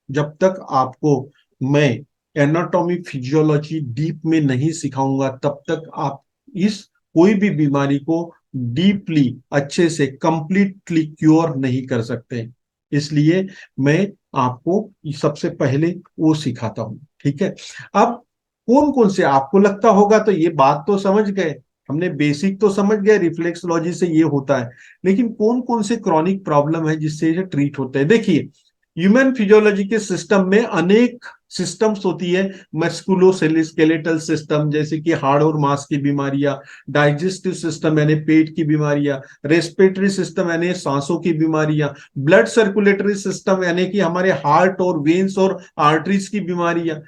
जब तक आपको मैं एनाटॉमी फिजियोलॉजी डीप में नहीं सिखाऊंगा, तब तक आप इस कोई भी बीमारी को डीपली अच्छे से कंप्लीटली क्योर नहीं कर सकते। इसलिए मैं आपको सबसे पहले वो सिखाता हूं। ठीक है। अब कौन कौन से आपको लगता होगा, तो ये बात तो समझ गए, हमने बेसिक तो समझ गए रिफ्लेक्सोलॉजी से ये होता है, लेकिन कौन कौन से क्रॉनिक प्रॉब्लम है जिससे ये ट्रीट होते हैं। देखिए, ह्यूमन फिजियोलॉजी के सिस्टम में अनेक सिस्टम्स होती है। मस्कुलोस्केलेटल सिस्टम, जैसे कि हार्ट और मांस की बीमारियां, डाइजेस्टिव सिस्टम यानी पेट की बीमारियां, रेस्पिरेटरी सिस्टम यानी सांसों की बीमारियां, ब्लड सर्कुलेटरी सिस्टम यानी कि हमारे हार्ट और वेन्स और आर्टरीज की बीमारियां,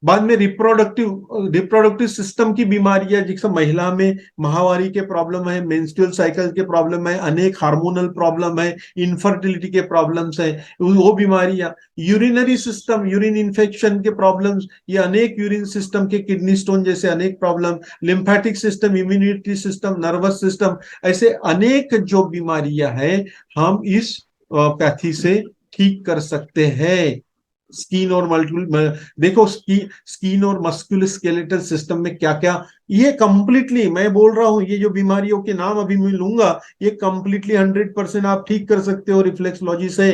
बाद में रिप्रोडक्टिव रिप्रोडक्टिव सिस्टम की बीमारियां, जिसमें महिला में माहवारी के प्रॉब्लम है, मेंस्ट्रुअल साइकिल के प्रॉब्लम है, अनेक हार्मोनल प्रॉब्लम है, इनफर्टिलिटी के प्रॉब्लम्स है, वो बीमारियां, यूरिनरी सिस्टम, यूरिन इन्फेक्शन के प्रॉब्लम्स, ये अनेक यूरिन सिस्टम के, किडनी स्टोन जैसे अनेक problem, lymphatic system, immunity system, nervous system, ऐसे अनेक जो बीमारियां हैं, हम इस पैथी से ठीक कर सकते हैं। स्किन और मल्टीपल, देखो स्किन और मस्कुलोस्केलेटल सिस्टम में क्या क्या, ये कंप्लीटली मैं बोल रहा हूं, ये जो बीमारियों के नाम अभी मैं लूंगा, ये कंप्लीटली 100% आप ठीक कर सकते हो रिफ्लेक्सोलॉजी से,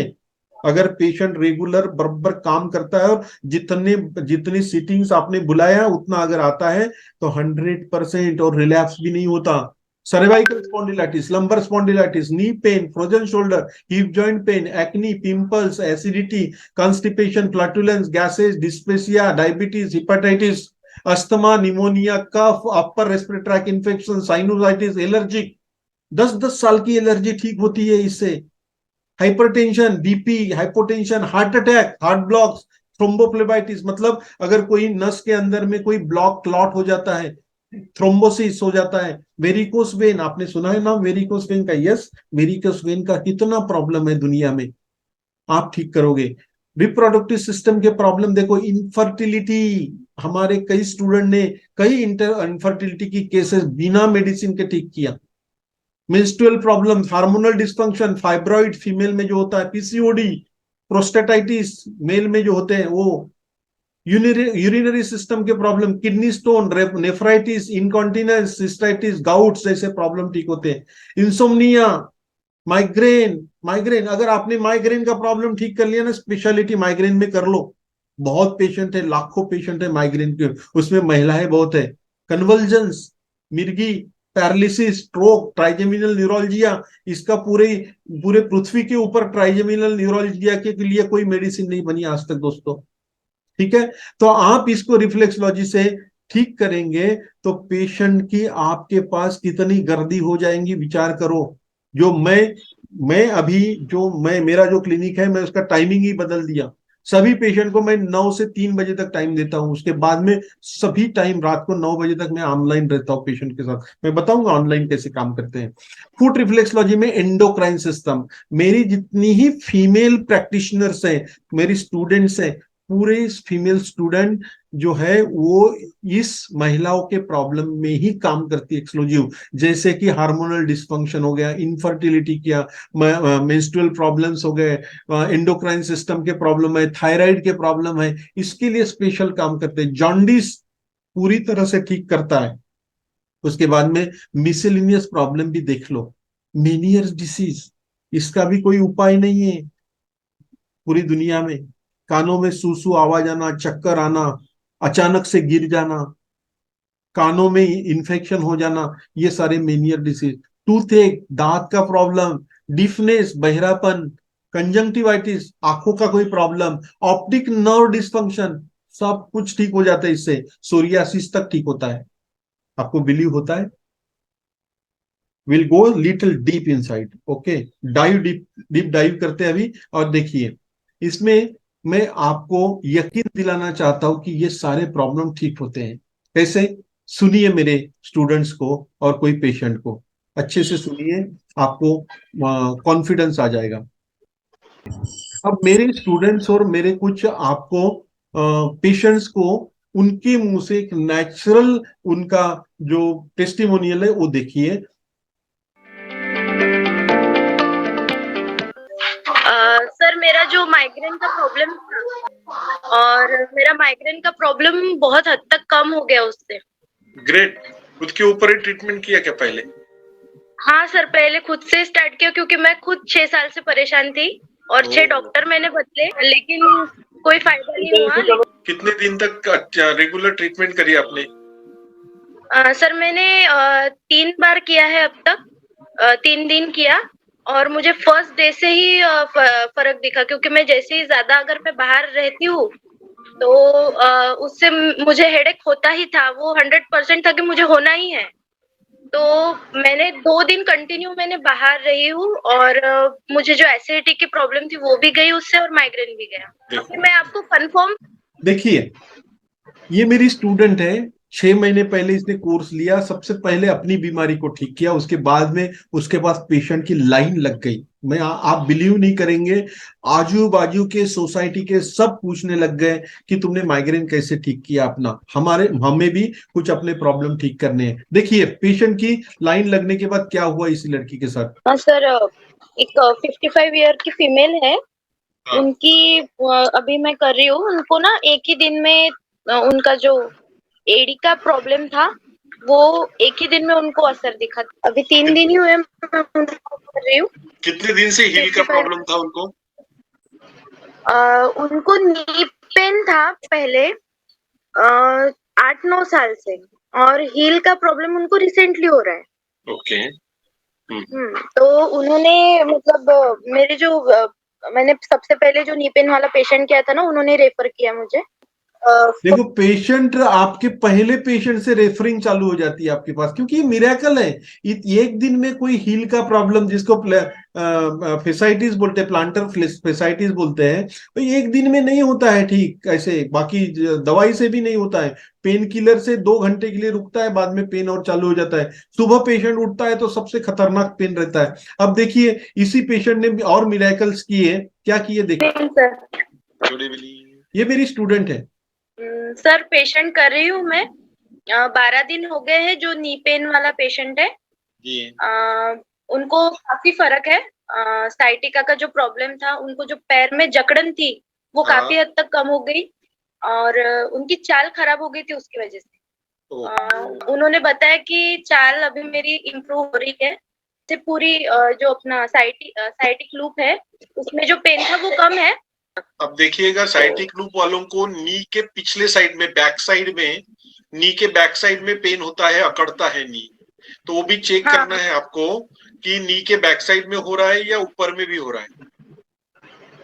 अगर पेशेंट रेगुलर बराबर काम करता है और जितने जितनी सीटिंग्स आपने बुलाया उतना अगर आता है, तो 100%, और रिलैप्स भी नहीं होता। Cervical spondylitis, lumbar spondylitis, knee pain, frozen shoulder, hip joint pain, acne, pimples, acidity, constipation, flatulence, gases, dyspepsia, diabetes, hepatitis, asthma, pneumonia, cough, upper respiratory tract infection, sinusitis, allergic, 10-10 साल की एलर्जी ठीक होती है इससे। Hypertension, BP, hypotension, heart attack, heart blocks, thrombophlebitis, मतलब अगर कोई नस के अंदर में कोई ब्लॉक क्लॉट हो जाता है, थ्रोम्बोसिस हो जाता है, वेरिकोस वेन, आपने सुना है नाम वेरिकोस वेन का? यस, वेरिकोस वेन का कितना प्रॉब्लम है दुनिया में, आप ठीक करोगे। रिप्रोडक्टिव सिस्टम के प्रॉब्लम देखो, इनफर्टिलिटी, हमारे कई स्टूडेंट ने कई इनफर्टिलिटी की केसेस बिना मेडिसिन के ठीक किया। Menstrual problem, hormonal dysfunction, fibroid female में जो होता है, पीसीओडी, प्रोस्टेटाइटिस मेल में जो होते हैं वो, यूरिनरी सिस्टम के problem, kidney stone, nephritis, incontinence, cystitis, gouts जैसे प्रॉब्लम ठीक होते हैं। इंसोम्निया, माइग्रेन, माइग्रेन अगर आपने माइग्रेन का प्रॉब्लम ठीक कर लिया ना, स्पेशलिटी माइग्रेन में कर लो। बहुत पेशेंट है, लाखों पेशेंट है माइग्रेन के, उसमें महिलाएं बहुत है। कन्वल्जन्स, मिर्गी, पैरालिसिस, स्ट्रोक, ट्राइजेमिनल न्यूरोलजिया, इसका पूरे पूरे पृथ्वी के ऊपर ट्राइजेमिनल न्यूरोलजिया के लिए कोई मेडिसिन नहीं बनी आज तक दोस्तों। ठीक है। तो आप इसको रिफ्लेक्सोलॉजी से ठीक करेंगे, तो पेशेंट की आपके पास कितनी गर्दी हो जाएंगी विचार करो। जो मैं अभी जो मैं मेरा जो क्लिनिक है, मैं उसका टाइमिंग ही बदल दिया। सभी पेशेंट को मैं 9 से 3 बजे तक टाइम देता हूं, उसके बाद में सभी टाइम रात को 9 बजे तक मैं ऑनलाइन रहता हूं पेशेंट के साथ। मैं बताऊंगा ऑनलाइन कैसे काम करते हैं। फुट रिफ्लेक्सोलॉजी में एंडोक्राइन सिस्टम, मेरी जितनी ही फीमेल प्रैक्टिशनर्स हैं, मेरी स्टूडेंट्स हैं, पूरे फीमेल स्टूडेंट जो है वो इस महिलाओं के प्रॉब्लम में ही काम करती है एक्सक्लूसिव। जैसे कि हार्मोनल डिस्फंक्शन हो गया, इनफर्टिलिटी किया, मेंस्ट्रुअल प्रॉब्लम्स हो गए, एंडोक्राइन सिस्टम के प्रॉब्लम है, थायराइड के प्रॉब्लम है, इसके लिए स्पेशल काम करते हैं। जॉन्डिस पूरी तरह से ठीक करता है। उसके बाद में मिसेलिनियस प्रॉब्लम भी देख लो, मेनियर्स डिसीज, इसका भी कोई उपाय नहीं है पूरी दुनिया में। कानों में सूसू आवाज आना, चक्कर आना, अचानक से गिर जाना, कानों में इन्फेक्शन हो जाना, ये सारे मेनियर डिसीज। टूथ एक, दांत का प्रॉब्लम, डिफनेस, बहरापन, कंजंक्टिवाइटिस, आंखों का कोई प्रॉब्लम, ऑप्टिक नर्व डिस्फंक्शन, सब कुछ ठीक हो जाता है इससे। सोरियासिस तक ठीक होता है। आपको बिलीव होता है? Will go little deep inside, okay. Dive deep, deep dive करते हैं अभी। और देखिए, इसमें मैं आपको यकीन दिलाना चाहता हूं कि ये सारे प्रॉब्लम ठीक होते हैं। कैसे? सुनिए मेरे स्टूडेंट्स को और कोई पेशेंट को, अच्छे से सुनिए, आपको कॉन्फिडेंस आ जाएगा। अब मेरे स्टूडेंट्स और मेरे कुछ आपको पेशेंट्स को उनके मुंह से एक नेचुरल उनका जो टेस्टिमोनियल है वो देखिए। सर, मेरा जो माइग्रेन का प्रॉब्लम था और मेरा माइग्रेन का प्रॉब्लम बहुत हद तक कम हो गया उससे। ग्रेट। खुद के ऊपर ही ट्रीटमेंट किया क्या पहले? हाँ सर, पहले खुद से स्टार्ट किया क्योंकि मैं खुद 6 साल से परेशान थी और 6 डॉक्टर मैंने बदले, लेकिन कोई फायदा नहीं हुआ। कितने दिन तक रेगुलर ट्रीटमेंट करी आपने? सर मैंने 3 बार किया है अब तक, 3 दिन किया और मुझे फर्स्ट डे से ही फर्क दिखा, क्योंकि मैं जैसे ही ज्यादा अगर मैं बाहर रहती हूँ तो उससे मुझे हेडेक होता ही था, वो 100% था कि मुझे होना ही है। तो मैंने 2 दिन कंटिन्यू मैंने बाहर रही हूँ और मुझे जो एसिडिटी की प्रॉब्लम थी वो भी गई उससे और माइग्रेन भी गया। अभी मैं आपको कंफर्म, देखिए, ये मेरी स्टूडेंट है, 6 महीने पहले इसने कोर्स लिया, सबसे पहले अपनी बीमारी को ठीक किया, उसके बाद में उसके पास पेशेंट की लाइन लग गई। आप बिलीव नहीं करेंगे, आजू बाजू के सोसाइटी के सब पूछने लग गए कि तुमने माइग्रेन कैसे ठीक किया अपना, हमें भी कुछ अपने प्रॉब्लम ठीक करने हैं। देखिए पेशेंट की लाइन लगने के बाद क्या हुआ इसी लड़की के साथ। हाँ सर, एक 55 ईयर की फीमेल है, उनकी अभी मैं कर रही हूँ, उनको ना एक ही दिन में उनका जो एडी का प्रॉब्लम था वो एक ही दिन में उनको असर दिखा। अभी 3 दिन ही हुए मैं उनको कर रही हूँ। कितने दिन से हील का 55 प्रॉब्लम था उनको? उनको नी पेन था पहले 8-9 साल से, और हील का प्रॉब्लम उनको रिसेंटली हो रहा है। ओके। तो उन्होंने मतलब मेरे जो मैंने सबसे पहले जो नी पेन वाला पेशेंट किया था ना, उन्होंने रेफर किया मुझे। देखो पेशेंट आपके पहले पेशेंट से रेफरिंग चालू हो जाती है आपके पास, क्योंकि ये मिरेकल है। एक दिन में कोई हील का प्रॉब्लम, जिसको फेसाइटिस बोलते हैं, प्लांटर फेसाइटिस बोलते हैं, तो एक दिन में नहीं होता है ठीक। ऐसे बाकी दवाई से भी नहीं होता है, पेन किलर से 2 घंटे के लिए रुकता है, बाद में पेन और चालू हो जाता है। सुबह पेशेंट उठता है तो सबसे खतरनाक पेन रहता है। अब देखिए इसी पेशेंट ने भी और मिरेकल्स किए। क्या किए देखिए, ये मेरी स्टूडेंट है सर, पेशेंट कर रही हूँ मैं, 12 दिन हो गए हैं। जो नी पेन वाला पेशेंट है जी, उनको काफी फर्क है। साइटिका का जो प्रॉब्लम था, उनको जो पैर में जकड़न थी वो काफी हद तक कम हो गई और उनकी चाल खराब हो गई थी उसकी वजह से। उन्होंने बताया कि चाल अभी मेरी इम्प्रूव हो रही है, से पूरी जो अपना साइटिक लूप है उसमें जो पेन था वो कम है। अब देखिएगा, साइटिक लूप वालों को नी के पिछले साइड में, बैक साइड में, नी के बैक साइड में पेन होता है, अकड़ता है नी, तो वो भी चेक करना है आपको कि नी के बैक साइड में हो रहा है या ऊपर में भी हो रहा है।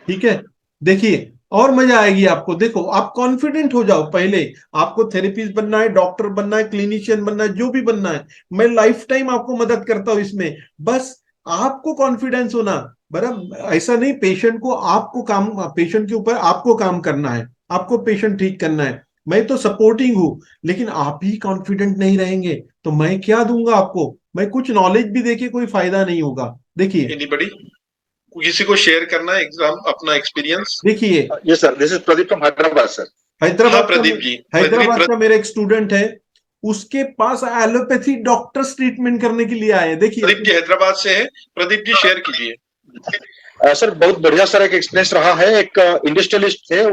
ठीक है, देखिए और मजा आएगी आपको। देखो आप कॉन्फिडेंट हो जाओ, पहले आपको थेरेपिस्ट बनना है, डॉक्टर बनना है, क्लिनिशियन बनना है, जो भी बनना है, मैं लाइफ टाइम आपको मदद करता हूं इसमें। बस आपको कॉन्फिडेंस होना, बराबर। ऐसा नहीं, पेशेंट को आपको काम, पेशेंट के ऊपर आपको काम करना है, आपको पेशेंट ठीक करना है। मैं तो सपोर्टिंग हूं, लेकिन आप ही कॉन्फिडेंट नहीं रहेंगे तो मैं क्या दूंगा आपको? मैं कुछ नॉलेज भी देके कोई फायदा नहीं होगा। देखिए एनीबॉडी, किसी को शेयर करना है एग्जाम अपना एक्सपीरियंस? देखिए, yes sir, this is Pradeep from Hyderabad sir. Hyderabad Pradeep ji, Hyderabad का मेरा एक स्टूडेंट है, उसके पास एलोपैथी डॉक्टर्स ट्रीटमेंट करने के लिए आए। देखिए प्रदीप जी हैदराबाद से है, प्रदीप जी शेयर कीजिए। सर बहुत बढ़िया सर एक एक्सपीरियंस रहा है। एक इंडस्ट्रियलिस्ट थे,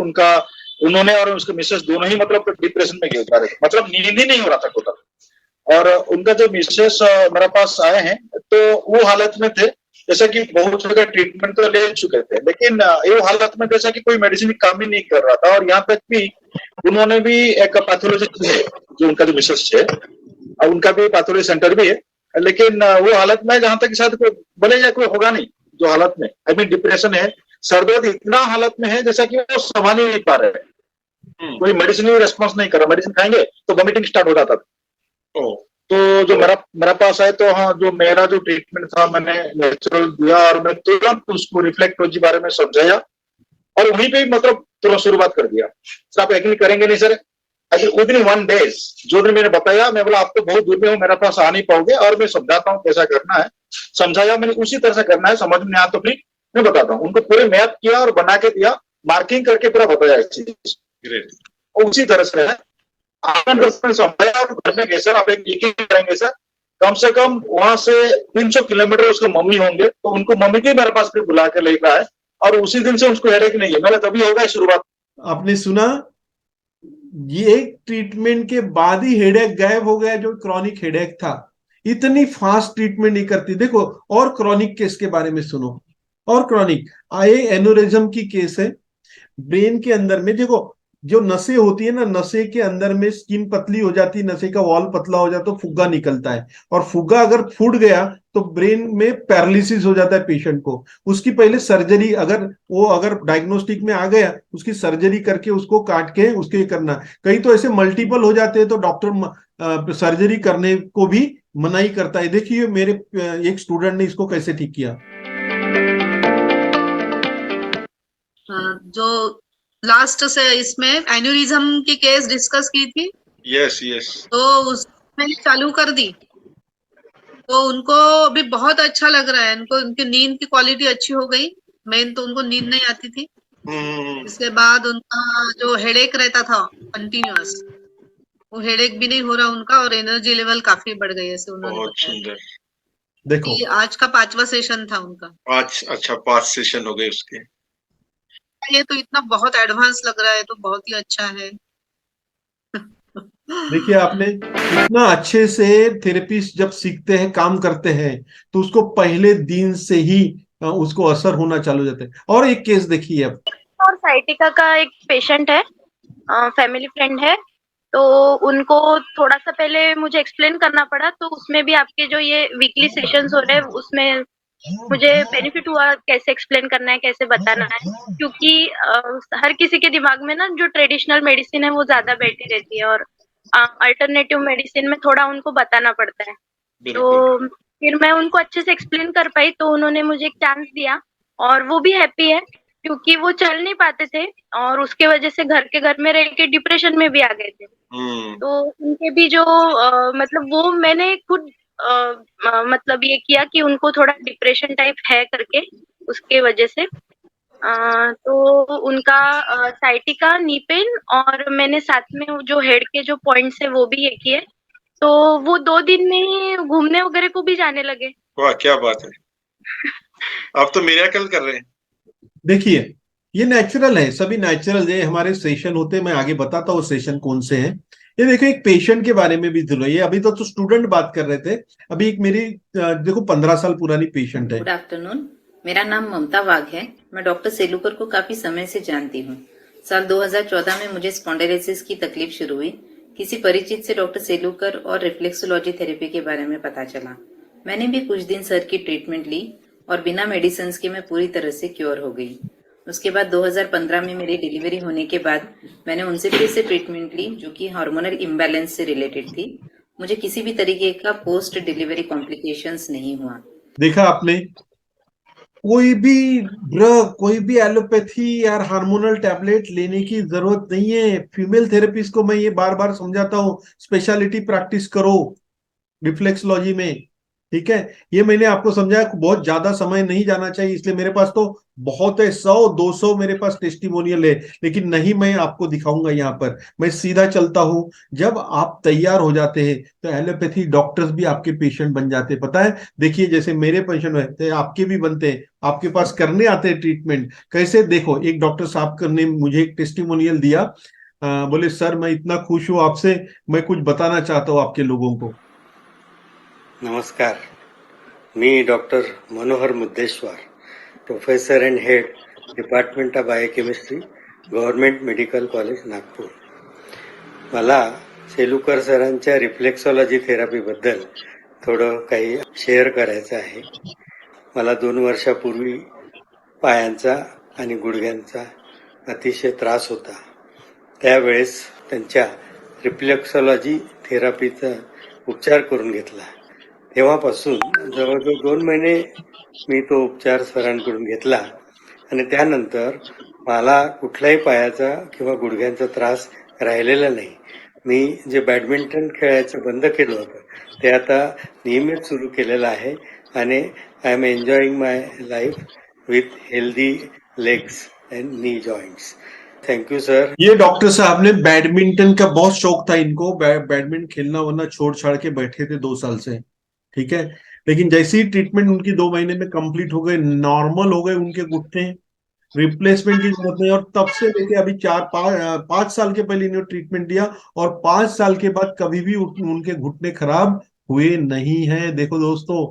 उन्होंने और उसके मिसेस दोनों ही मतलब डिप्रेशन में गिर रहे थे, मतलब नींद ही नहीं हो रहा था टोटल। और उनका जो मिसेस मेरे पास आए हैं तो वो हालत में थे जैसा कि बहुत जगह ट्रीटमेंट तो ले चुके थे, लेकिन ये हालत में जैसा कि कोई मेडिसिन काम ही नहीं कर रहा था। और यहाँ तक भी उन्होंने भी एक पैथोलॉजिस्ट है, जो उनका जो मिसेस है, उनका भी पैथोलॉजी सेंटर भी है, लेकिन वो हालत में जहां तक शायद कोई बोले जाए कोई होगा नहीं जो हालत में, आई मीन डिप्रेशन है, सरदर्द इतना हालत में है जैसा कि वो संभाल ही नहीं पा रहे हैं। कोई मेडिसिन रेस्पॉन्स नहीं कर रहा, मेडिसिन खाएंगे तो वॉमिटिंग स्टार्ट हो जाता था। तो जो मेरा पास है, तो हाँ, जो मेरा जो ट्रीटमेंट था मैंने नेचुरल दिया और मैं तुरंत उसको रिफ्लेक्टोलॉजी बारे में समझाया और वहीं पे मतलब तुरंत शुरुआत कर दिया। सर आप यकीन करेंगे नहीं सर, विद इन 1 डेज जो दिन मैंने बताया, मैं बोला आप तो बहुत दूर में हो, मेरे पास आ नहीं पाओगे और मैं समझाता हूँ कैसा करना है। समझाया मैंने, उसी तरह से करना है, समझ में आया तो फिर मैं बताता हूँ। उनको पूरे मैप किया और बना के दिया, मार्किंग करके पूरा बताया इस चीज, उसी तरह से है। समझाया और घर में गए सर, आप एक यकीन करेंगे सर, कम से कम वहां से 300 किलोमीटर उसके मम्मी होंगे, तो उनको मम्मी के मेरे पास फिर बुला के लेकर आए और उसी दिन से उसको हेडेक नहीं है। मैंने तभी होगा शुरुआत आपने सुना, ये एक ट्रीटमेंट के बाद ही हेडेक गायब हो गया, जो क्रॉनिक हेडेक था। इतनी फास्ट ट्रीटमेंट नहीं करती। देखो, और क्रॉनिक केस के बारे में सुनो। और क्रॉनिक आए एनोरिज्म की केस है ब्रेन के अंदर में। देखो, जो नसें होती है ना, नशे के अंदर में स्किन पतली हो जाती है, नशे का वॉल पतला हो जाता है तो फुग्गा निकलता है। और फुग्गा अगर फूट गया तो ब्रेन में पैरालिसिस हो जाता है पेशेंट को। उसकी पहले सर्जरी, अगर डायग्नोस्टिक में आ गया, उसकी सर्जरी करके उसको काट के उसके करना। कई तो ऐसे मल्टीपल हो जाते हैं तो डॉक्टर सर्जरी करने को भी मनाही करता है। देखिए मेरे एक स्टूडेंट ने इसको कैसे ठीक किया। जो लास्ट से इसमें एन्यूरिज्म की केस डिस्कस की थी, यस यस। तो उसमें चालू कर दी, तो उनको भी बहुत अच्छा लग रहा है। उनको उनकी नींद की क्वालिटी अच्छी हो गई। मेन तो उनको नींद नहीं आती थी। इसके बाद उनका जो हेडेक रहता था कंटिन्यूअस, वो हेडेक भी नहीं हो रहा उनका, और एनर्जी लेवल काफी बढ़ गई, ऐसे उन्होंने बहुत बताया। सुंदर। देखो, कि आज का 5वां सेशन था उनका। आज अच्छा 5 सेशन हो गए उसके। ये तो इतना बहुत एडवांस लग रहा है, तो बहुत ही अच्छा है। देखिए आपने इतना अच्छे से थेरेपिस्ट जब सीखते हैं, काम करते हैं, तो उसको पहले दिन से ही उसको असर होना चालू हो जाता है। और एक केस देखिए अब। और साइटिका का एक पेशेंट है, फैमिली फ्रेंड है, तो उनको थोड़ा सा पहले मुझे एक्सप्लेन करना पड़ा, तो उसमें भी आपके जो ये वीकली सेशंस हो रहे हैं उसमें मुझे बेनिफिट हुआ, कैसे एक्सप्लेन करना है, कैसे बताना है। क्योंकि हर किसी के दिमाग में ना जो ट्रेडिशनल मेडिसिन है वो ज्यादा बैठी रहती है, और अल्टरनेटिव मेडिसिन में थोड़ा उनको बताना पड़ता है। बिल्कुल। तो फिर मैं उनको अच्छे से एक्सप्लेन कर पाई, तो उन्होंने मुझे एक चांस दिया, और वो भी हैप्पी है क्योंकि वो चल नहीं पाते थे और उसके वजह से घर में रह के डिप्रेशन में भी आ गए थे। तो उनके भी जो मतलब वो मैंने खुद मतलब ये किया कि उनको थोड़ा डिप्रेशन टाइप है करके, उसके वजह से तो उनका साइटिका, नी पेन, और मैंने साथ में वो जो हेड के जो पॉइंट्स है वो भी ये किए, तो वो 2 दिन में ही घूमने वगैरह को भी जाने लगे। वाह क्या बात है। आप तो मिरेकल कर रहे हैं। देखिए, ये नेचुरल है, सभी नेचुरल है। हमारे सेशन होते हैं, मैं आगे बताता हूँ सेशन कौन से हैं। ये देखो, एक पेशेंट के बारे में भी सुनो। ये अभी तो स्टूडेंट बात कर रहे थे, अभी एक मेरी देखो 15 साल पुरानी पेशेंट है। गुड आफ्टरनून, मेरा नाम ममता वाघ है। मैं डॉक्टर सेलुकर को काफी समय से जानती हूँ। साल 2014 में मुझे स्पॉन्डिलोसिस की तकलीफ शुरू हुई। किसी परिचित से डॉक्टर सेलुकर और रिफ्लेक्सोलॉजी थेरेपी के बारे में पता चला। मैंने भी कुछ दिन सर की ट्रीटमेंट ली और बिना मेडिसिन के मैं पूरी तरह से क्योर हो गई। उसके बाद 2015 में मेरी डिलीवरी होने के बाद मैंने उनसे फिर से ट्रीटमेंट ली, जो कि हार्मोनल इम्बैलेंस से रिलेटेड थी। मुझे किसी भी तरीके का पोस्ट डिलीवरी कॉम्प्लिकेशंस नहीं हुआ। देखा आपने, कोई भी ड्रग, कोई भी एलोपैथी या हार्मोनल टैबलेट लेने की जरूरत नहीं है। फीमेल थेरेपिस्ट को मैं ये बार बार समझाता हूँ, स्पेशलिटी प्रैक्टिस करो रिफ्लेक्सोलॉजी में। ठीक है, ये मैंने आपको समझाया, बहुत ज्यादा समय नहीं जाना चाहिए, इसलिए मेरे पास तो बहुत है, 100-200 मेरे पास टेस्टिमोनियल है, लेकिन नहीं मैं आपको दिखाऊंगा यहाँ पर। मैं सीधा चलता हूँ। जब आप तैयार हो जाते हैं तो एलोपैथी डॉक्टर्स भी आपके पेशेंट बन जाते हैं, पता है। देखिए, जैसे मेरे पेशेंट होते हैं, आपके भी बनते हैं, आपके पास करने आते हैं ट्रीटमेंट। कैसे, देखो, एक डॉक्टर साहब ने मुझे एक टेस्टिमोनियल दिया। बोले, सर मैं इतना खुश हूं आपसे, मैं कुछ बताना चाहता हूँ आपके लोगों को। नमस्कार, मी doctor Manohar Muddeshwar, professor and head department of biochemistry, government medical college Nagpur. मला सेलुकर सरांच्या रिफ्लेक्सॉलॉजी थेरपीबद्दल थोडं काही शेअर करायचं आहे. मला 2 वर्षापूर्वी पायांचा आणि गुडघ्यांचा अतिशय त्रास होता. त्यावेळेस त्यांच्या रिफ्लेक्सॉलॉजी थेरपीचा उपचार करून घेतला. तेव्हापासून जवळजवळ 2 महिने मी तो उपचार सरांकडून घेतला आणि त्यानंतर मला कुठल्याही पायाचा किंवा गुडघ्यांचा त्रास राहिलेला नाही. मी जे बॅडमिंटन खेळायचं बंद केलं होतं ते आता नियमित सुरू केलेलं आहे आणि I am enjoying my life with healthy legs and knee joints. Thank you sir. ये डॉक्टर साहब ने बैडमिंटन का बहुत शौक था इनको, बैडमिंटन खेलना वरना छोड़ छाड़ के बैठे थे 2 साल से। ठीक है, लेकिन जैसे ही ट्रीटमेंट उनकी 2 महीने में कंप्लीट हो गए, नॉर्मल हो गए उनके घुटने, रिप्लेसमेंट की जरूरत नहीं। और तब से लेके अभी 4-5 साल के पहले इन्होंने ट्रीटमेंट दिया, और 5 साल के बाद कभी भी उनके घुटने खराब हुए नहीं हैं। देखो दोस्तों,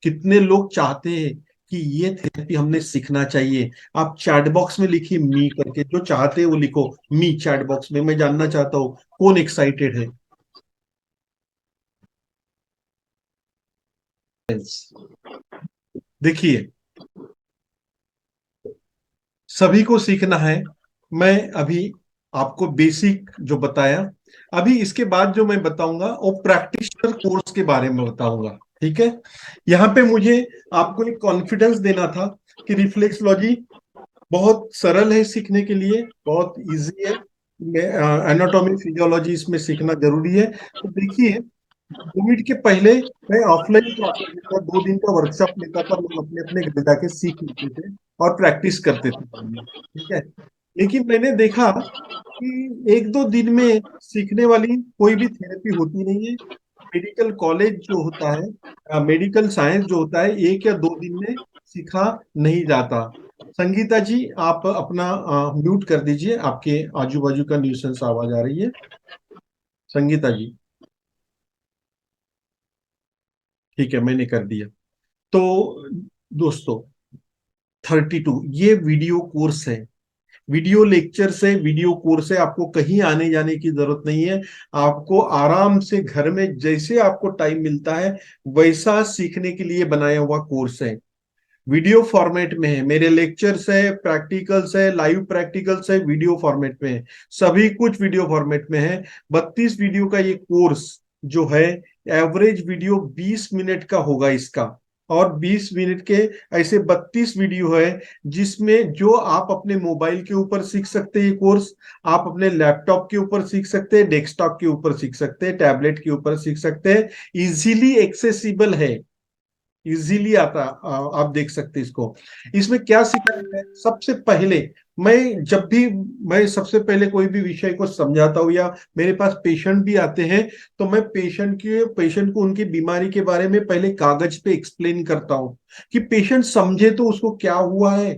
कितने लोग चाहते हैं कि ये थेरेपी हमने सीखना चाहिए। आप चैट बॉक्स में लिखिए मी करके, जो चाहते हैं वो लिखो मी चैट बॉक्स में, मैं जानना चाहता हूँ कौन एक्साइटेड है। देखिए, सभी को सीखना है। मैं अभी आपको बेसिक जो बताया, अभी इसके बाद जो मैं बताऊंगा वो प्रैक्टिशनर कोर्स के बारे में बताऊंगा। ठीक है, यहाँ पे मुझे आपको एक कॉन्फिडेंस देना था कि रिफ्लेक्सलॉजी बहुत सरल है सीखने के लिए, बहुत इजी है। एनाटॉमी फिजियोलॉजी इसमें सीखना जरूरी है। तो देखिए, कोविड के पहले मैं ऑफलाइन क्लासेस लेता, 2 दिन का वर्कशॉप लेता था, लोग अपने अपने घर जाके सीख लेते थे और प्रैक्टिस करते थे। ठीक है, लेकिन मैंने देखा कि 1-2 दिन में सीखने वाली कोई भी थेरेपी होती नहीं है। मेडिकल कॉलेज जो होता है, मेडिकल साइंस जो होता है, 1 या 2 दिन में सीखा नहीं जाता। संगीता जी, आप अपना म्यूट कर दीजिए, आपके आजू बाजू का न्यूसेंस आवाज आ रही है। संगीता जी, ठीक है, मैंने कर दिया। तो दोस्तों, 32 ये वीडियो कोर्स है, वीडियो लेक्चर से, वीडियो कोर्स है। आपको कहीं आने जाने की जरूरत नहीं है। आपको आराम से घर में जैसे आपको टाइम मिलता है वैसा सीखने के लिए बनाया हुआ कोर्स है। वीडियो फॉर्मेट में है, मेरे लेक्चर्स है, प्रैक्टिकल्स है, लाइव प्रैक्टिकल्स है, वीडियो फॉर्मेट में है। सभी कुछ वीडियो फॉर्मेट में है। 32 वीडियो का ये कोर्स जो है, एवरेज वीडियो 20 मिनट का होगा इसका, और 20 मिनट के ऐसे 32 वीडियो है, जिसमें जो आप अपने मोबाइल के ऊपर सीख सकते हैं ये कोर्स, आप अपने लैपटॉप के ऊपर सीख सकते हैं, डेस्कटॉप के ऊपर सीख सकते हैं, टैबलेट के ऊपर सीख सकते हैं। इजीली एक्सेसिबल है, इजीली आता, आप देख सकते हैं इसको। इसमें क्या सिखाया है, सबसे पहले मैं सबसे पहले कोई भी विषय को समझाता हूँ, या मेरे पास पेशेंट भी आते हैं, तो मैं पेशेंट को उनकी बीमारी के बारे में पहले कागज पे एक्सप्लेन करता हूँ, कि पेशेंट समझे तो उसको क्या हुआ है,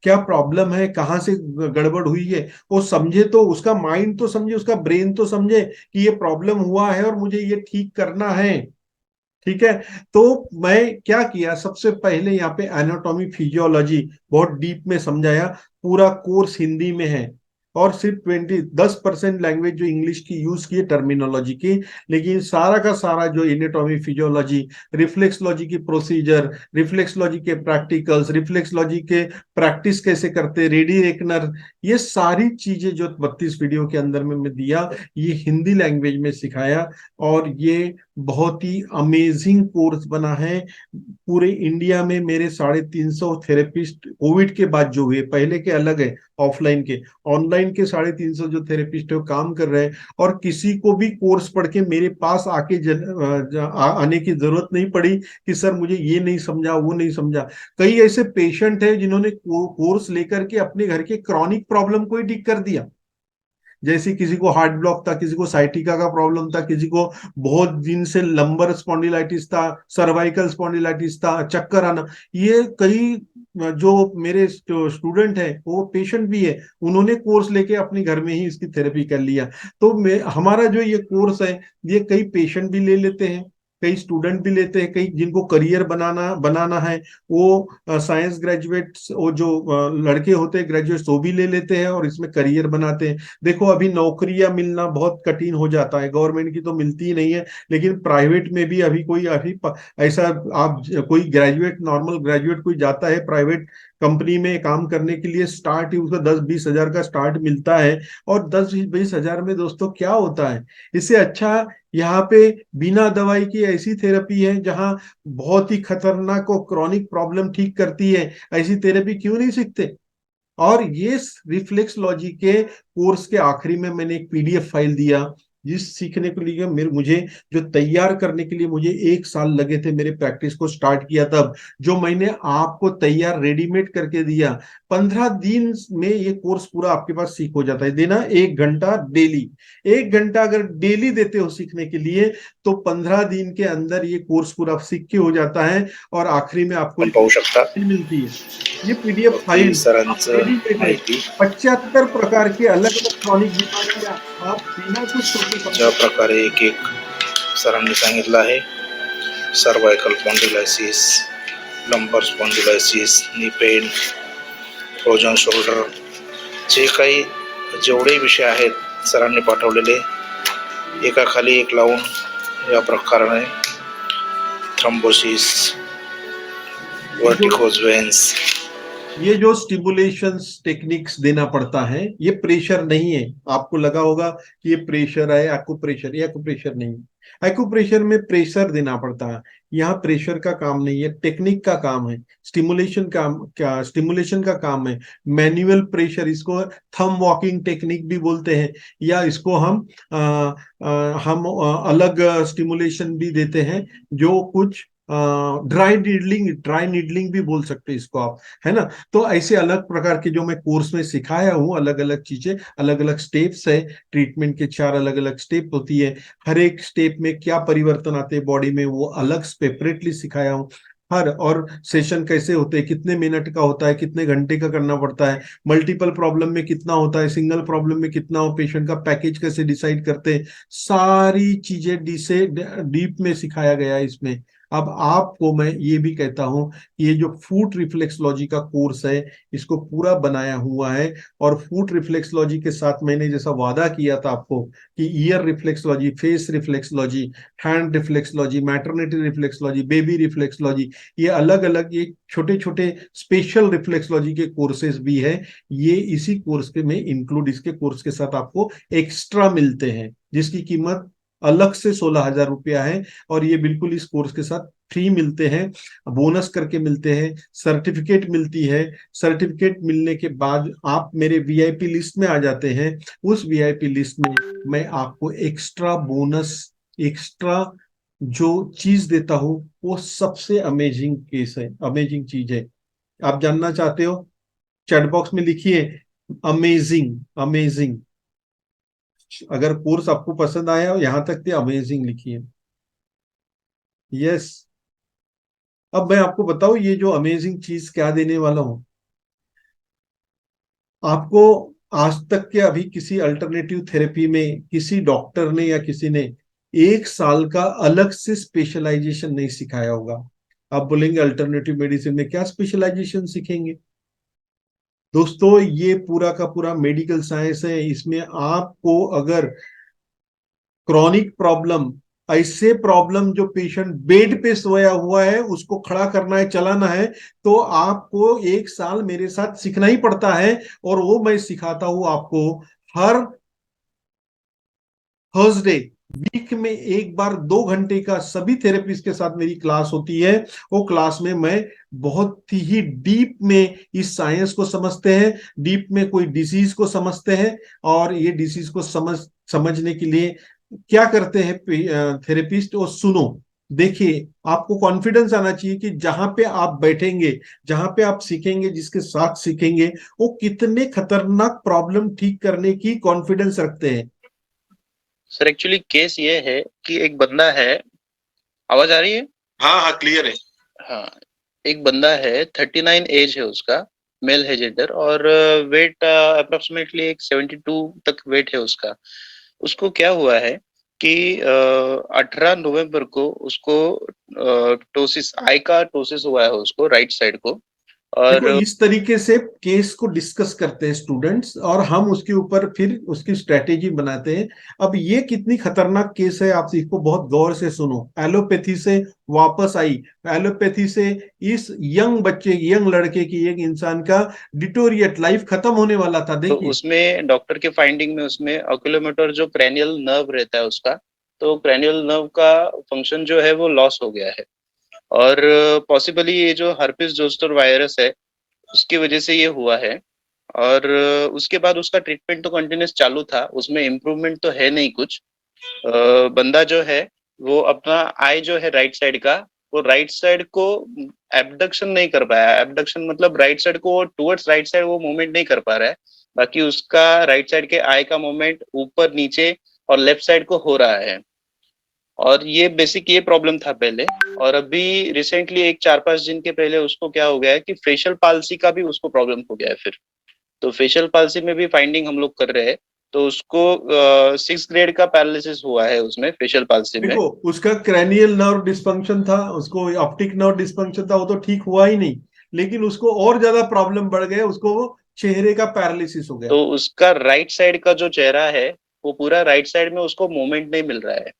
क्या प्रॉब्लम है, कहाँ से गड़बड़ हुई है, वो समझे, तो उसका माइंड तो समझे, उसका ब्रेन तो समझे कि ये प्रॉब्लम हुआ है और मुझे ये ठीक करना है। ठीक है, तो मैं क्या किया, सबसे पहले यहाँ पे एनाटॉमी फिजियोलॉजी बहुत डीप में समझाया। पूरा कोर्स हिंदी में है, और सिर्फ 10% लैंग्वेज जो इंग्लिश की यूज की है टर्मिनोलॉजी की, लेकिन सारा का सारा जो एनाटॉमी फिजियोलॉजी, रिफ्लेक्सलॉजी की प्रोसीजर, रिफ्लेक्सलॉजी के प्रैक्टिकल्स, रिफ्लेक्सलॉजी के प्रैक्टिस कैसे करते, रेडी रेकनर, ये सारी चीजें जो 32 वीडियो के अंदर में मैं दिया, ये हिंदी लैंग्वेज में सिखाया। और ये बहुत ही अमेजिंग कोर्स बना है। पूरे इंडिया में मेरे 350 थेरेपिस्ट कोविड के बाद जो हुए, पहले के अलग है, ऑफलाइन के, ऑनलाइन के 350 जो थेरेपिस्ट है वो काम कर रहे हैं। और किसी को भी कोर्स पढ़ के मेरे पास आने की जरूरत नहीं पड़ी कि सर मुझे ये नहीं समझा, वो नहीं समझा। कई ऐसे पेशेंट हैं जिन्होंने कोर्स लेकर के अपने घर के क्रॉनिक प्रॉब्लम को ही ठीक कर दिया। जैसे किसी को हार्ट ब्लॉक था, किसी को साइटिका का प्रॉब्लम था, किसी को बहुत दिन से लंबर स्पॉन्डिलाइटिस था, सर्वाइकल स्पॉन्डिलाइटिस था, चक्कर आना। ये कई जो मेरे स्टूडेंट हैं, वो पेशेंट भी है, उन्होंने कोर्स लेके अपने घर में ही इसकी थेरेपी कर लिया। तो हमारा जो ये कोर्स है, ये कई पेशेंट भी ले लेते हैं, कई स्टूडेंट भी लेते हैं, कई जिनको करियर बनाना है, वो साइंस ग्रेजुएट्स, वो जो लड़के होते हैं ग्रेजुएट्स, वो भी ले लेते हैं और इसमें करियर बनाते हैं। देखो, अभी नौकरियां मिलना बहुत कठिन हो जाता है, गवर्नमेंट की तो मिलती ही नहीं है, लेकिन प्राइवेट में भी ऐसा, आप कोई ग्रेजुएट, नॉर्मल ग्रेजुएट कोई जाता है प्राइवेट कंपनी में काम करने के लिए, स्टार्ट ही उसका 10-20 हजार का स्टार्ट मिलता है। और 10-20 हजार में दोस्तों क्या होता है, इससे अच्छा यहाँ पे बिना दवाई की ऐसी थेरेपी है जहां बहुत ही खतरनाक और क्रॉनिक प्रॉब्लम ठीक करती है, ऐसी थेरेपी क्यों नहीं सीखते। और ये रिफ्लेक्सलॉजी के कोर्स के आखिरी में मैंने एक पीडीएफ फाइल दिया, जिस सीखने के लिए मुझे जो तैयार करने के लिए मुझे 1 साल लगे थे मेरे प्रैक्टिस को स्टार्ट किया, तब जो मैंने आपको तैयार रेडीमेड करके दिया, 15 दिन में ये कोर्स पूरा आपके पास सीख हो जाता है। देना 1 घंटा डेली, 1 घंटा अगर डेली देते हो सीखने के लिए, तो 15 दिन के अंदर ये कोर्स पूरा सीख के हो जाता है। और आखिरी में आपको पाहू शकता मिलती है ये PDF फाइल, सरांचं माहिती 75 प्रकार के अलग अलग क्रॉनिक बीमारियां आप बिना कुछ सोचे ज्या प्रकारे एक एक सरांनी सांगितलं आहे, cervical spondylosis, lumbar spondylosis, knee pain, frozen shoulder, जे काही जेवढे विषय आहेत सरांनी पाठवलेले एकाखाली एक लावून या प्रकाराने थ्रोम्बोसिस, वर्टिकोज वेन्स, ये जो स्टिमुलेशन टेक्निक्स देना पड़ता है, ये प्रेशर नहीं है। आपको लगा होगा कि ये प्रेशर है, एक्यूप्रेशर, ये एक्यूप्रेशर नहीं है। एक्यूप्रेशर में प्रेशर देना पड़ता है, यहाँ प्रेशर का काम नहीं है, टेक्निक का काम है। स्टिमुलेशन का काम है मैनुअल प्रेशर, इसको थंब वॉकिंग टेक्निक भी बोलते हैं, या इसको हम अलग स्टिमुलेशन भी देते हैं, जो कुछ ड्राई नीडलिंग भी बोल सकते हैं इसको आप, है ना। तो ऐसे अलग प्रकार के जो मैं कोर्स में सिखाया हूँ, अलग अलग चीजें, अलग अलग स्टेप्स है। ट्रीटमेंट के 4 अलग अलग स्टेप होती है, हर एक स्टेप में क्या परिवर्तन आते हैं बॉडी में, वो अलग सेपरेटली सिखाया हूँ। और सेशन कैसे होते हैं, कितने मिनट का होता है, कितने घंटे का करना पड़ता है, मल्टीपल प्रॉब्लम में कितना होता है, सिंगल प्रॉब्लम में कितना हो, पेशेंट का पैकेज कैसे डिसाइड करते हैं, सारी चीजें डीप में सिखाया गया है इसमें। अब आपको मैं ये भी कहता हूं, ये जो फूट रिफ्लेक्सोलॉजी का कोर्स है, इसको पूरा बनाया हुआ है। और फूट रिफ्लेक्सोलॉजी के साथ मैंने जैसा वादा किया था आपको कि year reflexology, face reflexology, hand reflexology, maternity reflexology, baby reflexology, ये अलग अलग ये छोटे छोटे स्पेशल रिफ्लेक्सोलॉजी के कोर्सेज भी है। ये इसी कोर्स के में इंक्लूड, इसके कोर्स के साथ आपको एक्स्ट्रा मिलते हैं, जिसकी कीमत अलग से 16,000 रुपया है। और ये बिल्कुल इस कोर्स के साथ फ्री मिलते हैं, बोनस करके मिलते हैं, सर्टिफिकेट मिलती है। सर्टिफिकेट मिलने के बाद आप मेरे VIP लिस्ट में आ जाते हैं। उस VIP लिस्ट में मैं आपको एक्स्ट्रा बोनस, एक्स्ट्रा जो चीज देता हूं, वो सबसे अमेजिंग केस है, अमेजिंग चीज है। आप जानना चाहते हो, चैट बॉक्स में लिखिए अमेजिंग, अमेजिंग। अगर कोर्स आपको पसंद आया हो, यहां तक अमेजिंग लिखिए, यस। अब मैं आपको बताऊं ये जो अमेजिंग चीज क्या देने वाला हूं आपको। आज तक के अभी किसी अल्टरनेटिव थेरेपी में किसी डॉक्टर ने या किसी ने 1 साल का अलग से स्पेशलाइजेशन नहीं सिखाया होगा। आप बोलेंगे अल्टरनेटिव मेडिसिन में क्या स्पेशलाइजेशन सीखेंगे? दोस्तों, ये पूरा का पूरा मेडिकल साइंस है। इसमें आपको अगर क्रॉनिक प्रॉब्लम, ऐसे प्रॉब्लम जो पेशेंट बेड पे सोया हुआ है, उसको खड़ा करना है, चलाना है, तो आपको 1 साल मेरे साथ सीखना ही पड़ता है। और वो मैं सिखाता हूं आपको हर थर्सडे, वीक में एक बार 2 घंटे का सभी थेरेपिस्ट के साथ मेरी क्लास होती है। वो क्लास में मैं बहुत ही डीप में इस साइंस को समझते हैं, डीप में कोई डिसीज को समझते हैं। और ये डिसीज को समझने के लिए क्या करते हैं थेरेपिस्ट, और सुनो, देखिए, आपको कॉन्फिडेंस आना चाहिए कि जहां पे आप बैठेंगे, जहां पे आप सीखेंगे, जिसके साथ सीखेंगे, वो कितने खतरनाक प्रॉब्लम ठीक करने की कॉन्फिडेंस रखते हैं। सर एक्चुअली केस ये है कि एक बंदा है, आवाज आ रही है? हाँ हाँ क्लियर है। हाँ, एक बंदा है, 39 एज है उसका, मेल है जेंडर, और वेट अप्रोक्सीमेटली 72 तक वेट है उसका। उसको क्या हुआ है कि 18 नवंबर को उसको टोसिस, आई का टोसिस हुआ है उसको, राइट साइड को। और देखो, इस तरीके से केस को डिस्कस करते हैं स्टूडेंट्स, और हम उसके ऊपर फिर उसकी स्ट्रेटेजी बनाते हैं। अब ये कितनी खतरनाक केस है, आप इसको बहुत गौर से सुनो। एलोपैथी से वापस आई, एलोपैथी से इस यंग बच्चे, यंग लड़के की, एक इंसान का डिटोरिएट लाइफ खत्म होने वाला था। तो देखिए, उसमें डॉक्टर के फाइंडिंग में उसमें ऑक्यूलोमोटर जो क्रेनियल नर्व रहता है उसका, तो क्रेनियल नर्व का फंक्शन जो है वो लॉस हो गया है। और पॉसिबली ये जो हर्पिस जोस्टर वायरस है उसकी वजह से ये हुआ है। और उसके बाद उसका ट्रीटमेंट तो कंटिन्यूस चालू था, उसमें इम्प्रूवमेंट तो है नहीं कुछ। बंदा जो है वो अपना आई जो है राइट साइड का, वो राइट साइड को एबडक्शन नहीं कर पाया। एबडक्शन मतलब राइट साइड को टुवर्ड्स राइट साइड वो मूवमेंट नहीं कर पा रहा है, बाकी उसका राइट साइड के आई का मूवमेंट ऊपर नीचे और लेफ्ट साइड को हो रहा है। और ये बेसिक ये प्रॉब्लम था पहले, और अभी रिसेंटली एक 4-5 दिन के पहले उसको क्या हो गया है कि फेशियल पाल्सी का भी उसको प्रॉब्लम हो गया है फिर। तो फेशियल पाल्सी में भी फाइंडिंग हम लोग कर रहे हैं, तो उसको 6 ग्रेड का पैरालिसिस हुआ है उसमें फेशियल पाल्सी में। देखो उसका क्रैनियल नर्व डिस्फंक्शन था, उसको ऑप्टिक नर्व डिस्फंक्शन था, वो तो ठीक हुआ ही नहीं, लेकिन उसको और ज्यादा प्रॉब्लम बढ़ गया, उसको वो चेहरे का पैरालिसिस हो गया। तो उसका राइट साइड का जो चेहरा है वो पूरा राइट साइड में उसको मूवमेंट नहीं मिल रहा है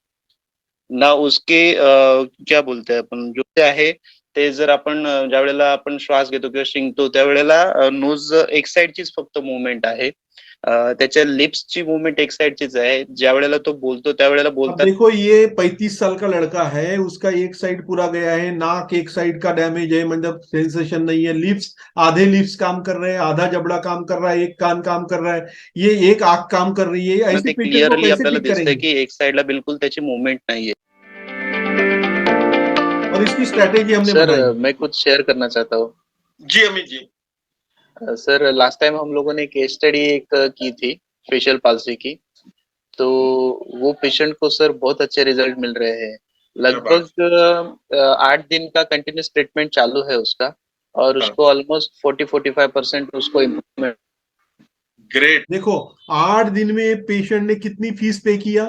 ना, उसके क्या बोलते हैं आपण जो आहे ते जर आपण ज्या वेळेला आपण श्वास घेतो किंवा शिंकतो त्यावेळेला नोज एक साइडचीच फक्त मूवमेंट आहे, त्याच्या लिप्सची मूवमेंट एक साइडचीच आहे, ज्या वेळेला तो बोलतो त्यावेळेला अब बोलता। देखो ये 35 साल का लड़का है, उसका एक साइड पूरा गया है, नाक एक साइड का डैमेज है, मतलब सेंसेशन नहीं है, लिप्स आधे लिप्स काम कर रहे हैं, आधा जबड़ा काम कर रहा है, एक कान काम कर रहा है, ये एक आंख काम कर रही है, ऐसे ते पेशेंट को क्लिअरली कैसे आपल्याला ठीक दिसतंय करेंगे? की एक साइडला बिलकुल त्याची मूवमेंट नाहीये। और इसकी स्ट्रैटेजी हमने सर बनाई। मैं कुछ शेयर करना चाहता हूँ। जी Amit ji. Sir last time हम लोगों ने केस स्टडी एक की थी फेशियल पाल्सी की, तो वो पेशेंट को सर बहुत अच्छे रिजल्ट मिल रहे हैं। लगभग 8 दिन का कंटिन्यूस ट्रीटमेंट चालू है उसका, और उसको ऑलमोस्ट 40-45% उसको इम्प्रूवमेंट। ग्रेट। देखो 8 दिन में पेशेंट ने कितनी फीस पे किया?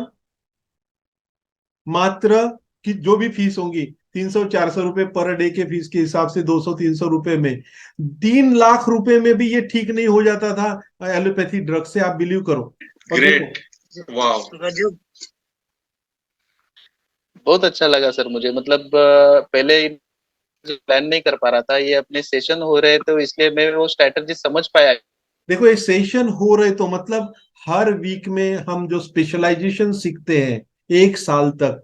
मात्र कि जो भी फीस होंगी 300-400 रुपए पर डे के फीस के हिसाब से 200-300 रुपए में 3 लाख रुपए में भी ये ठीक नहीं हो जाता था एलोपैथी ड्रग से, आप बिलीव करो। ग्रेट, वाह, बहुत अच्छा लगा सर मुझे, मतलब पहले प्लान नहीं कर पा रहा था, ये अपने सेशन हो रहे तो इसलिए मैं वो स्ट्रेटजी समझ पाया। देखो ये सेशन हो रहे तो मतलब हर वीक में हम जो स्पेशलाइजेशन सीखते हैं 1 साल तक,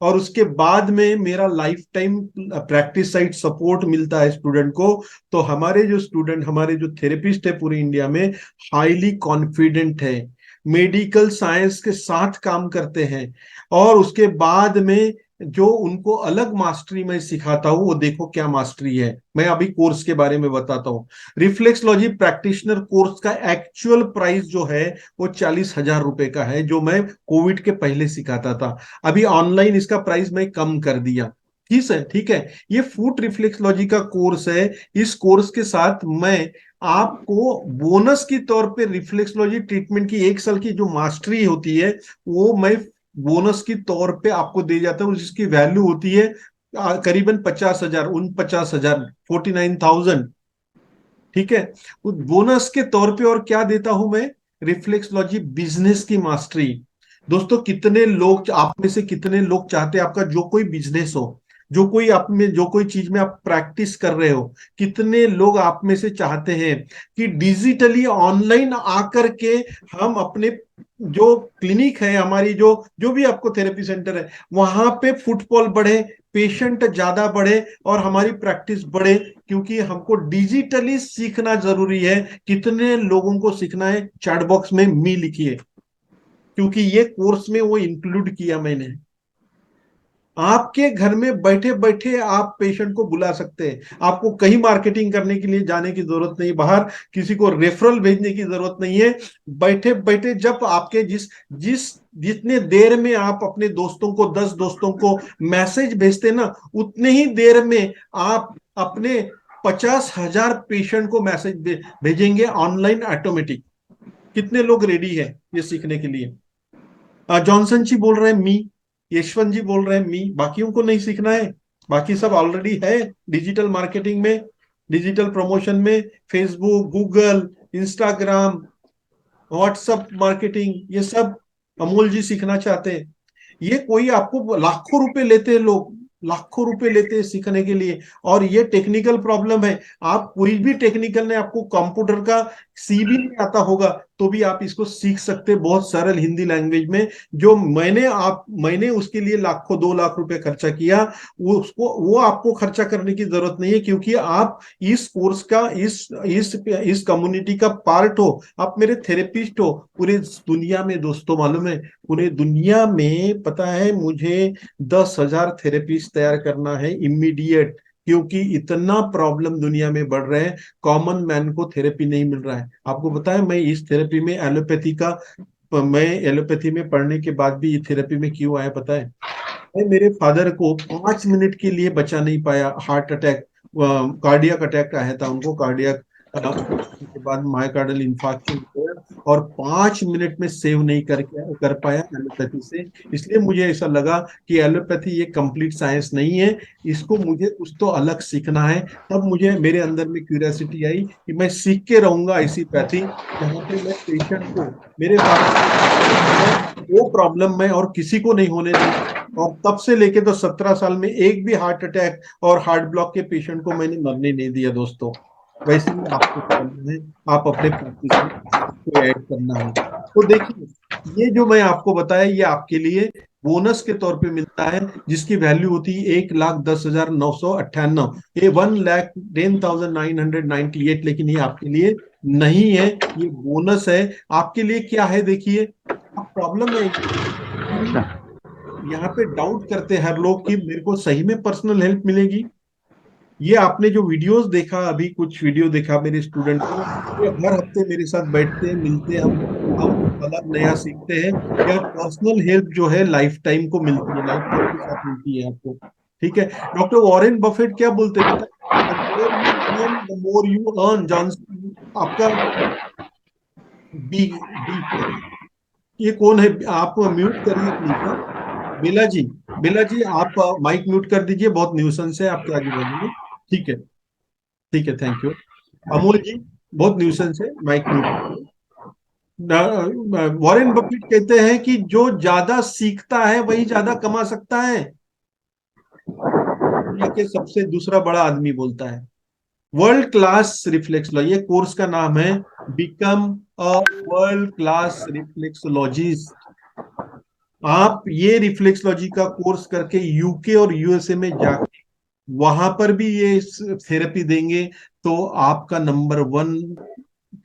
और उसके बाद में मेरा life time practice site support मिलता है स्टूडेंट को, तो हमारे जो स्टूडेंट, हमारे जो थेरेपिस्ट है पूरे इंडिया में हाईली कॉन्फिडेंट है, मेडिकल साइंस के साथ काम करते हैं, और उसके बाद में जो उनको अलग मास्टरी मैं सिखाता हूं, वो देखो क्या मास्टरी है। मैं अभी कोर्स के बारे में बताता हूं। रिफ्लेक्सोलॉजी प्रैक्टिशनर कोर्स का एक्चुअल प्राइस जो है वो 40,000 रुपए का है, जो मैं कोविड के पहले सिखाता था। अभी ऑनलाइन इसका प्राइस मैं कम कर दिया। ठीक है, ये फुट रिफ्लेक्सोलॉजी का कोर्स है। इस कोर्स के साथ मैं आपको बोनस के तौर पे रिफ्लेक्सोलॉजी ट्रीटमेंट की 1 साल की जो मास्टरी होती है वो मैं बोनस के तौर पे आपको दे जाता हूँ, जिसकी वैल्यू होती है करीबन 50,000, 49,000, 49,000। ठीक है, बोनस के तौर पे और क्या देता हूं मैं? रिफ्लेक्सोलॉजी बिजनेस की मास्टरी। दोस्तों कितने लोग, आप में से कितने लोग चाहते हैं आपका जो कोई बिजनेस हो, जो कोई आप में, जो कोई चीज में आप प्रैक्टिस कर रहे हो, कितने लोग आप में से चाहते हैं कि डिजिटली ऑनलाइन आकर के हम अपने जो क्लिनिक है, हमारी जो जो भी आपको थेरेपी सेंटर है, वहां पे फुटफॉल बढ़े, पेशेंट ज्यादा बढ़े और हमारी प्रैक्टिस बढ़े, क्योंकि हमको डिजिटली सीखना जरूरी है। कितने लोगों को सीखना है? चैट बॉक्स में मी लिखिए, क्योंकि ये कोर्स में वो इंक्लूड किया मैंने। आपके घर में बैठे बैठे आप पेशेंट को बुला सकते हैं, आपको कहीं मार्केटिंग करने के लिए जाने की जरूरत नहीं, बाहर किसी को रेफरल भेजने की जरूरत नहीं है। बैठे बैठे जब आपके जितने देर में आप अपने दोस्तों को, 10 दोस्तों को मैसेज भेजते ना, उतने ही देर में आप अपने 50,000 पेशेंट को मैसेज भेजेंगे ऑनलाइन ऑटोमेटिक। कितने लोग रेडी है ये सीखने के लिए? जॉनसन जी बोल रहे हैं मी, यशवंत जी बोल रहे हैं मी, बाकियों को नहीं सीखना है? बाकी सब ऑलरेडी है डिजिटल मार्केटिंग में, डिजिटल प्रमोशन में, Facebook, Google, Instagram, WhatsApp marketing, ये सब अमोल जी सीखना चाहते हैं। ये कोई आपको लाखों रुपए लेते हैं, लोग लाखों रुपए लेते हैं सीखने के लिए, और ये टेक्निकल प्रॉब्लम है। आप कोई भी टेक्निकल ने, आपको कंप्यूटर का सी भी नहीं आता होगा तो भी आप इसको सीख सकते हैं बहुत सरल हिंदी लैंग्वेज में। जो मैंने उसके लिए लाखों 2 लाख रुपए खर्चा किया, वो आपको खर्चा करने की जरूरत नहीं है, क्योंकि आप इस कोर्स का इस कम्युनिटी का पार्ट हो, आप मेरे थेरेपिस्ट हो। पूरे दुनिया में दोस्तों मालूम है, पूरे दुनिया में पता है मुझे 10,000 थेरेपिस्ट तैयार करना है इमीडिएट, क्योंकि इतना प्रॉब्लम दुनिया में बढ़ रहे हैं, कॉमन मैन को थेरेपी नहीं मिल रहा है। आपको पता है मैं इस थेरेपी में मैं एलोपैथी में पढ़ने के बाद भी ये थेरेपी में क्यों आया पता है? मैं मेरे फादर को 5 मिनट के लिए बचा नहीं पाया, हार्ट अटैक, कार्डियक अटैक आया था उनको, कार्डियक के बाद मायोकार्डियल इंफार्क्शन हुआ, और 5 मिनट में सेव नहीं कर पाया एलोपैथी से। इसलिए मुझे ऐसा लगा कि एलोपैथी ये कंप्लीट साइंस नहीं है, इसको मुझे कुछ तो अलग सीखना है। तब मुझे मेरे अंदर में क्यूरियोसिटी आई कि मैं सीख के रहूंगा ऐसी पैथी जहाँ पे मैं पेशेंट को, मेरे फादर वो प्रॉब्लम में और किसी को नहीं होने दूंगा। और तब से लेके तो 17 साल में एक भी हार्ट अटैक और हार्ट ब्लॉक के पेशेंट को मैंने मरने नहीं दिया दोस्तों। वैसे ही आपको करना है, आप अपने प्रैक्टिस में इसको ऐड करना है। तो देखिए, ये जो मैं आपको बताया ये आपके लिए बोनस के तौर पे मिलता है, जिसकी वैल्यू होती है 1,10,998, ये 1,10,998, लेकिन ये आपके लिए नहीं है, ये बोनस है। आपके लिए क्या है देखिए, अब प्रॉब्लम है यहाँ पे डाउट करते हैं हर लोग कि मेरे को सही में पर्सनल हेल्प मिलेगी। ये आपने जो वीडियोस देखा, अभी कुछ वीडियो देखा मेरे स्टूडेंट को, ये हर हफ्ते मेरे साथ बैठते हैं, मिलते हैं, हम अलग नया सीखते हैं। यार पर्सनल हेल्प जो है लाइफ टाइम को मिलती है, लाइफ टाइम के साथ मिलती है आपको। ठीक है, डॉक्टर वॉरेन बफेट क्या बोलते हैं the more you earn, Johnson आपका बी ये कौन है? आप म्यूट करिए प्लीज। बेला जी आप माइक म्यूट कर दीजिए, बहुत न्यूसेंस है आपके आगे बोलेंगे। ठीक है, ठीक है, थैंक यू। अमोल जी बहुत न्यूसेंस है, माइक म्यूट। वॉरेन बफेट कहते हैं कि जो ज्यादा सीखता है वही ज्यादा कमा सकता है। दुनिया के सबसे दूसरा बड़ा आदमी बोलता है। वर्ल्ड क्लास रिफ्लेक्सोलॉजी, ये कोर्स का नाम है, become a world class reflexologist. आप ये रिफ्लेक्सोलॉजी का कोर्स करके यूके और यूएसए में जाके वहां पर भी ये थेरेपी देंगे, तो आपका नंबर 1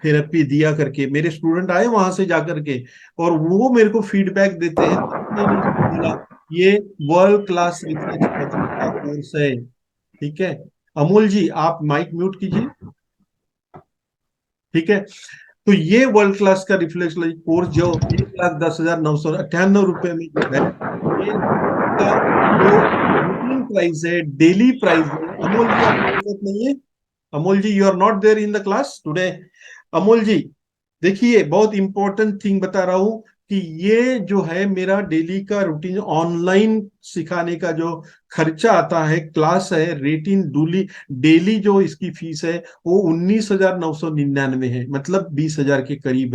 थेरेपी दिया करके मेरे स्टूडेंट आए वहां से जाकर के, और वो मेरे को फीडबैक देते हैं। बोला ये वर्ल्ड क्लास रिफ्लेक्सोलॉजी का कोर्स है। ठीक है, अमोल जी आप माइक म्यूट कीजिए। ठीक है, तो ये वर्ल्ड क्लास का रिफ्लेक्सोलॉजी कोर्स जो 1,10,998 रुपए में जो है, ये का जो रूटीन प्राइस है, डेली प्राइस है। अमोल जी आपको जरूरत नहीं है, Amol ji you are not there in the class today. Amol ji देखिए, बहुत इंपॉर्टेंट थिंग बता रहा हूं कि ये जो है मेरा डेली का रूटीन ऑनलाइन सिखाने का जो खर्चा आता है, क्लास है, रेटिन डेली जो इसकी फीस है वो 19,999 है, मतलब 20,000 के करीब है।